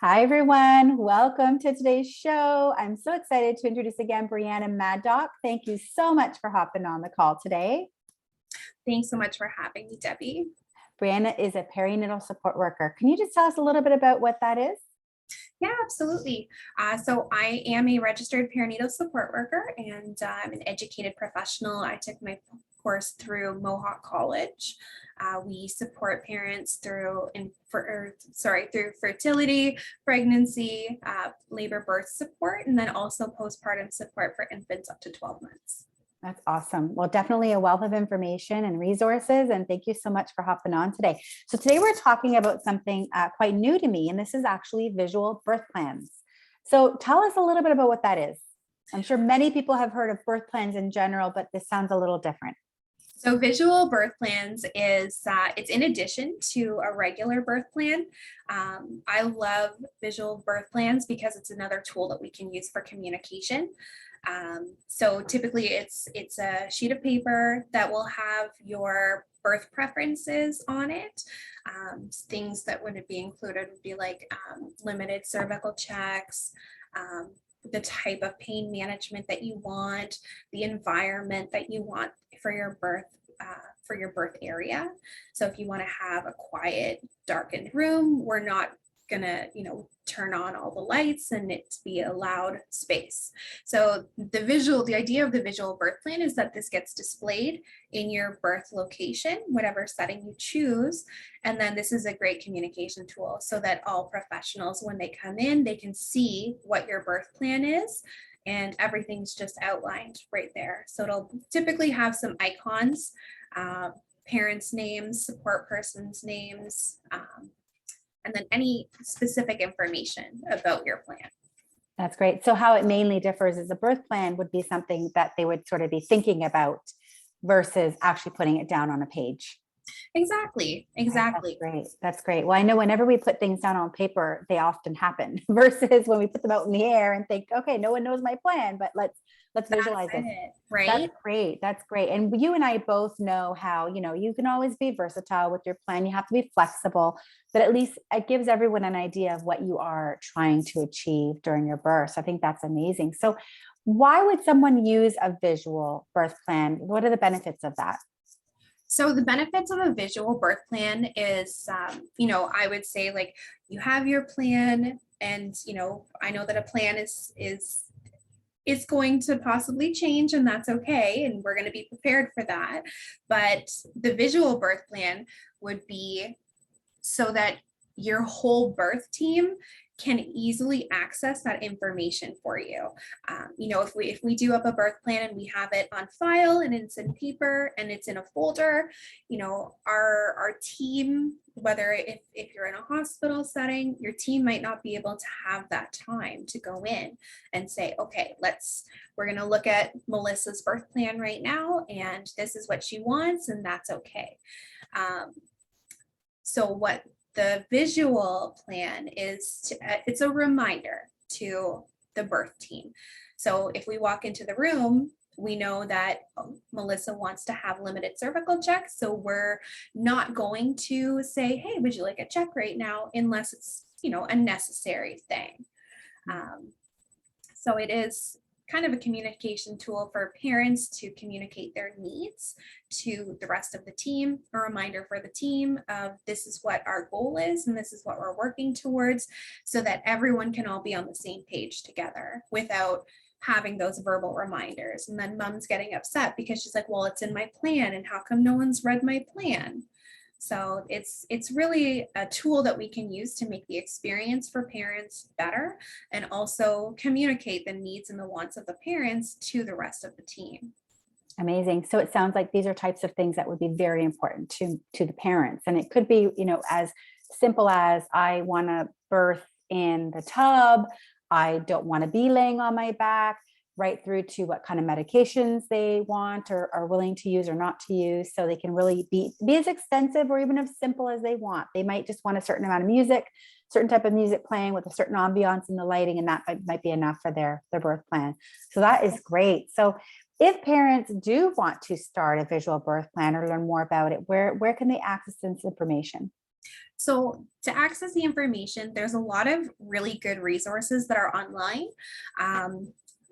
Hi, everyone. Welcome to today's show. I'm so excited to introduce again Brianna Mad Doc. Thank you so much for hopping on the call today. Thanks so much for having me, Debbie. Brianna is a perinatal support worker. Can you just tell us a little bit about what that is? Yeah, absolutely. So I am a registered perinatal support worker and I'm an educated professional. I took my course through Mohawk College. We support parents through fertility, pregnancy, labor birth support, and then also postpartum support for infants up to 12 months. That's awesome. Well, definitely a wealth of information and resources. And thank you so much for hopping on today. So today we're talking about something quite new to me, and this is actually visual birth plans. So tell us a little bit about what that is. I'm sure many people have heard of birth plans in general, but this sounds a little different. So visual birth plans is it's in addition to a regular birth plan. I love visual birth plans because it's another tool that we can use for communication. So typically it's a sheet of paper that will have your birth preferences on it. Things that would be included would be like limited cervical checks, the type of pain management that you want, the environment that you want for your birth area. So if you want to have a quiet, darkened room, we're not gonna, turn on all the lights and it be a loud space. So the idea of the visual birth plan is that this gets displayed in your birth location, whatever setting you choose. And then this is a great communication tool so that all professionals, when they come in, they can see what your birth plan is and everything's just outlined right there. So it'll typically have some icons, parents' names, support persons' names, and then any specific information about your plan. That's great. So how it mainly differs is a birth plan would be something that they would sort of be thinking about versus actually putting it down on a page. Exactly. That's great. That's great. Well, I know whenever we put things down on paper, they often happen versus when we put them out in the air and think, okay, no one knows my plan, but let's visualize it. Right? That's great. That's great. And you and I both know how, you can always be versatile with your plan. You have to be flexible, but at least it gives everyone an idea of what you are trying to achieve during your birth. So I think that's amazing. So why would someone use a visual birth plan? What are the benefits of that? So the benefits of a visual birth plan is, I would say like you have your plan, and I know that a plan is going to possibly change, and that's okay, and we're going to be prepared for that. But the visual birth plan would be so that your whole birth team can easily access that information for you. If we do up a birth plan and we have it on file and it's in paper and it's in a folder, our team, whether if you're in a hospital setting, your team might not be able to have that time to go in and say, okay, we're going to look at Melissa's birth plan right now, and this is what she wants, and that's okay. So what the visual plan is, it's a reminder to the birth team. So if we walk into the room, we know that Melissa wants to have limited cervical checks. So we're not going to say, hey, would you like a check right now? Unless it's, a necessary thing. So it is kind of a communication tool for parents to communicate their needs to the rest of the team, a reminder for the team of this is what our goal is and this is what we're working towards, so that everyone can all be on the same page together without having those verbal reminders. And then mom's getting upset because she's like, well, it's in my plan, and how come no one's read my plan? So it's really a tool that we can use to make the experience for parents better and also communicate the needs and the wants of the parents to the rest of the team. Amazing. So it sounds like these are types of things that would be very important to the parents. And it could be, as simple as I want to birth in the tub. I don't want to be laying on my back, right through to what kind of medications they want or are willing to use or not to use. So they can really be as extensive or even as simple as they want. They might just want a certain amount of music, certain type of music playing with a certain ambiance in the lighting, and that might be enough for their birth plan. So that is great. So if parents do want to start a visual birth plan or learn more about it, where can they access this information? So to access the information, there's a lot of really good resources that are online.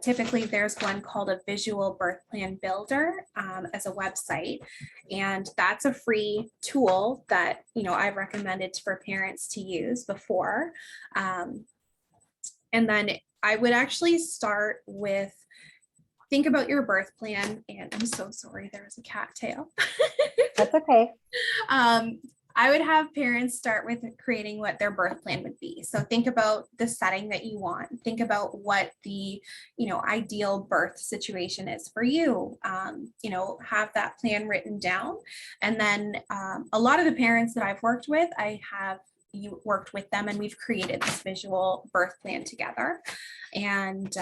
Typically, there's one called a Visual Birth Plan Builder as a website, and that's a free tool that I've recommended for parents to use before. And then I would actually start with think about your birth plan. And I'm so sorry, there was a cat tail. That's okay. I would have parents start with creating what their birth plan would be. So think about the setting that you want. Think about what the, ideal birth situation is for you. Have that plan written down. And then a lot of the parents that I've worked with, you worked with them, and we've created this visual birth plan together. And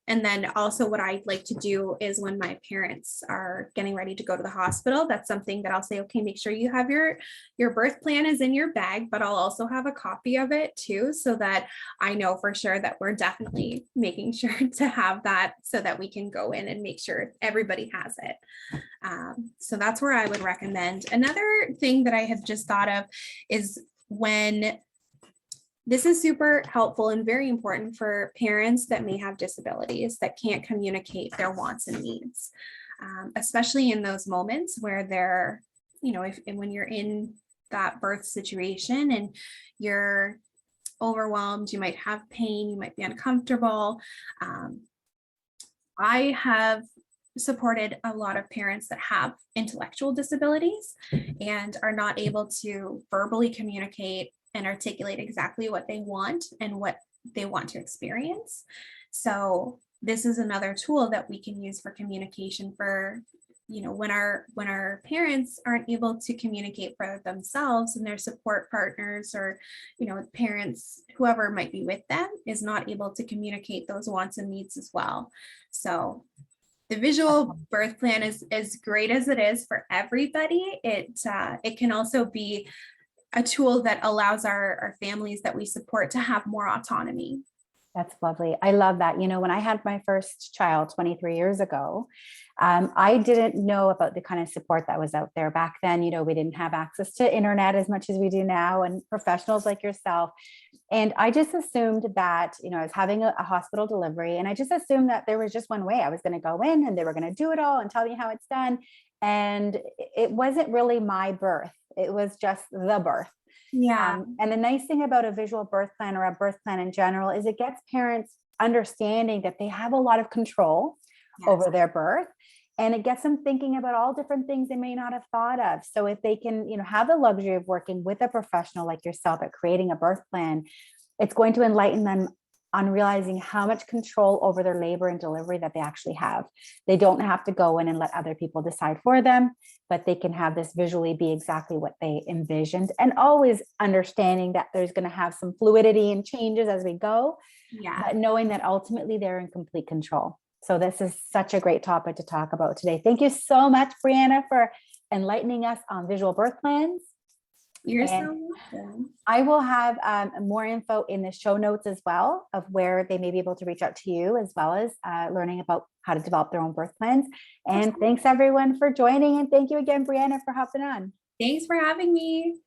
then also what I like to do is when my parents are getting ready to go to the hospital, that's something that I'll say, okay, make sure you have your birth plan is in your bag, but I'll also have a copy of it too, so that I know for sure that we're definitely making sure to have that so that we can go in and make sure everybody has it. So that's where I would recommend. Another thing that I have just thought of is when this is super helpful and very important for parents that may have disabilities that can't communicate their wants and needs, especially in those moments where they're, when you're in that birth situation and you're overwhelmed, you might have pain, you might be uncomfortable. I have supported a lot of parents that have intellectual disabilities and are not able to verbally communicate and articulate exactly what they want and what they want to experience. So this is another tool that we can use for communication for, when our parents aren't able to communicate for themselves, and their support partners or, parents, whoever might be with them, is not able to communicate those wants and needs as well. So the visual birth plan is as great as it is for everybody. It can also be a tool that allows our families that we support to have more autonomy. That's lovely. I love that. When I had my first child 23 years ago, I didn't know about the kind of support that was out there back then. We didn't have access to internet as much as we do now, and professionals like yourself. And I just assumed that, I was having a hospital delivery, and I just assumed that there was just one way. I was going to go in and they were going to do it all and tell me how it's done. And it wasn't really my birth. It was just the birth. Yeah. And the nice thing about a visual birth plan or a birth plan in general is it gets parents understanding that they have a lot of control over their birth, and it gets them thinking about all different things they may not have thought of. So if they can, have the luxury of working with a professional like yourself at creating a birth plan, it's going to enlighten them on realizing how much control over their labor and delivery that they actually have. They don't have to go in and let other people decide for them, but they can have this visually be exactly what they envisioned, and always understanding that there's going to have some fluidity and changes as we go, but knowing that ultimately they're in complete control. So this is such a great topic to talk about today. Thank you so much, Brianna, for enlightening us on visual birth plans. You're so welcome. I will have more info in the show notes as well of where they may be able to reach out to you, as well as learning about how to develop their own birth plans. And thanks everyone for joining. And thank you again, Brianna, for hopping on. Thanks for having me.